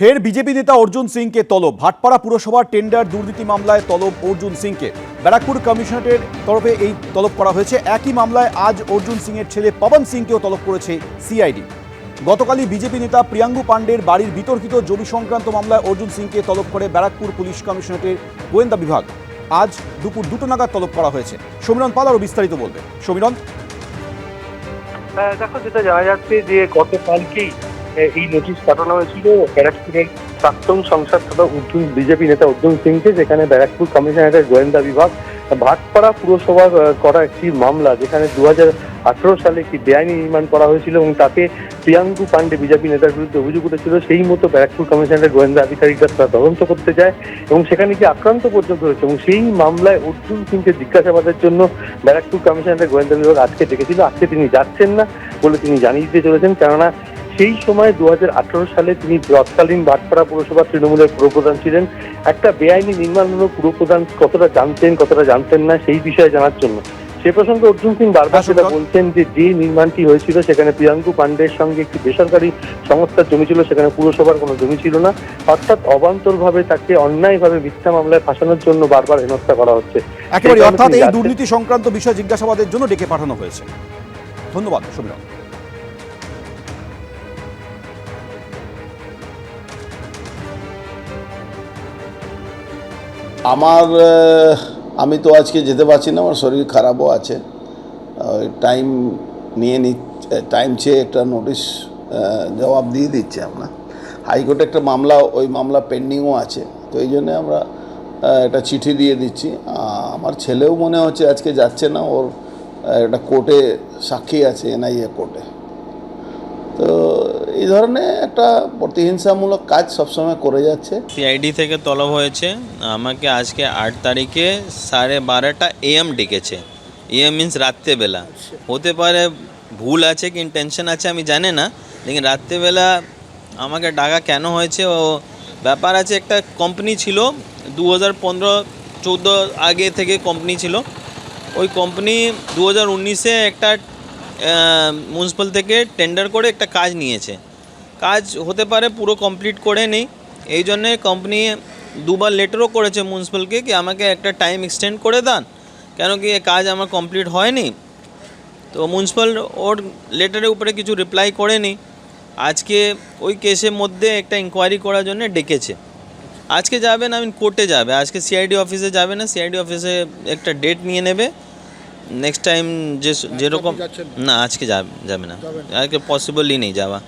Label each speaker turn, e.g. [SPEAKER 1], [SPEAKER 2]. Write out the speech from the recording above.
[SPEAKER 1] ফের বিজেপি নেতা অর্জুন সিংকে তলব। ভাটপাড়া পুরসভার টেন্ডার দুর্নীতি মামলায় তলব অর্জুন সিংকে। ব্যারাকপুর কমিশনারেটের তরফে এই তলব করা হয়েছে। একই মামলায় আজ অর্জুন সিংয়ের ছেলে পবন সিংকেও তলব করেছে সিআইডি। গতকালই বিজেপি নেতা প্রিয়াঙ্গু পাণ্ডের বাড়ির বিতর্কিত জমি সংক্রান্ত মামলায় অর্জুন সিংকে তলব করে ব্যারাকপুর পুলিশ কমিশনারেটের গোয়েন্দা বিভাগ। আজ দুপুর 2টো নাগাদ তলব করা হয়েছে। সমীরণ পাল আরও বিস্তারিত বলবে। সমীরণ,
[SPEAKER 2] দেখো, যেটা জানা যাচ্ছে যে গতকালকেই এই নোটিশ পাঠানো হয়েছিল ব্যারাকপুরের প্রাক্তন সংসদ তথা বিজেপি নেতা অর্জুন সিংকে, যেখানে ব্যারাকপুর কমিশনারেটের গোয়েন্দা বিভাগ ভাটপাড়া পুরসভার করা একটি মামলা, যেখানে 2018 সালে একটি বেআইনি নির্মাণ করা হয়েছিল এবং তাতে প্রিয়াঙ্কু পাণ্ডে বিজেপি নেতার বিরুদ্ধে অভিযোগ উঠেছিল। সেই মতো ব্যারাকপুর কমিশনারের গোয়েন্দা আধিকারিকরা তারা তদন্ত করতে যায় এবং সেখানে কি আক্রান্ত পর্যন্ত হয়েছে এবং সেই মামলায় অর্জুন সিংকে জিজ্ঞাসাবাদের জন্য ব্যারাকপুর কমিশনারের গোয়েন্দা বিভাগ আজকে ডেকেছিল। আজকে তিনি যাচ্ছেন না বলে তিনি জানিয়ে দিতে চলেছেন, কেননা সেই সময় 2018 সালে তিনি তৎকালীন ভাটপাড়া পুরসভা তৃণমূলের পুরপ্রধান ছিলেন। একটা বেআইনি নির্মাণমূলক পুরপ্রধান কতটা জানতেন কতটা জানতেন না সেই বিষয়ে জানার জন্য। সে প্রসঙ্গে অর্জুন সিং বারবার সেটা বলছেন যে নির্মাণটি হয়েছিল সেখানে প্রিয়াঙ্কু পাণ্ডের সঙ্গে একটি বেসরকারি সংস্থার জমি ছিল, সেখানে পুরসভার কোনো জমি ছিল না। অর্থাৎ অবান্তরভাবে তাকে অন্যায়ভাবে মিথ্যা মামলায় ফাঁসানোর জন্য বারবার হেনস্থা করা হচ্ছে।
[SPEAKER 1] একেবারে অর্থাৎ এই দুর্নীতি সংক্রান্ত বিষয় জিজ্ঞাসাবাদের জন্য ডেকে পাঠানো হয়েছে। ধন্যবাদ সমীরণ।
[SPEAKER 3] আমি তো আজকে যেতে পারছি না, আমার শরীর খারাপও আছে। টাইম টাইম চেয়ে একটা নোটিশ জবাব দিয়ে দিচ্ছে আমরা। হাইকোর্টে একটা মামলা, ওই মামলা পেন্ডিংও আছে, তো এই জন্যে আমরা একটা চিঠি দিয়ে দিচ্ছি। আমার ছেলেও মনে হচ্ছে আজকে যাচ্ছে না, ওর একটা কোর্টে সাক্ষী আছে, এনআইএ কোর্টে। তো এই ধরনের একটা প্রতিহিংসামূলক কাজ সবসময় করে যাচ্ছে।
[SPEAKER 4] সিআইডি থেকে তলব হয়েছে আমাকে আজকে 8 তারিখে 12:30 AM ডেকেছে। AM মিন্স রাত্রেবেলা। হতে পারে ভুল আছে কি ইন্টেনশন আছে আমি জানি না, লেকিন রাত্রেবেলা আমাকে ডাকা কেন হয়েছে ও ব্যাপার আছে। একটা কোম্পানি ছিল 2015-14 আগে থেকে কোম্পানি ছিল। ওই কোম্পানি 2019-এ একটা মিউনিসিপ্যাল থেকে টেন্ডার করে একটা কাজ নিয়েছে। কাজ হতে পারে পুরো কমপ্লিট করে নেই, এই জন্যে কোম্পানি দুবার লেটারও করেছে মিউনিসিপ্যালকে কি আমাকে একটা টাইম এক্সটেন্ড করে দেন, কেন কি এই কাজ আমার কমপ্লিট হয়নি। তো মিউনিসিপ্যাল ওর লেটারের উপরে কিছু রিপ্লাই করেনি। আজকে ওই কেসের মধ্যে একটা ইনকোয়ারি করার জন্য ডেকেছে। আজকে যাবে না, কোর্টে যাবে, আজকে সিআইডি অফিসে যাবে না, সিআইডি অফিসে একটা ডেট নিয়ে নেবে। নেক্সট টাইম যেরকম না, আজকে যাবে না, আজকে পসিবলই নেই যাওয়া।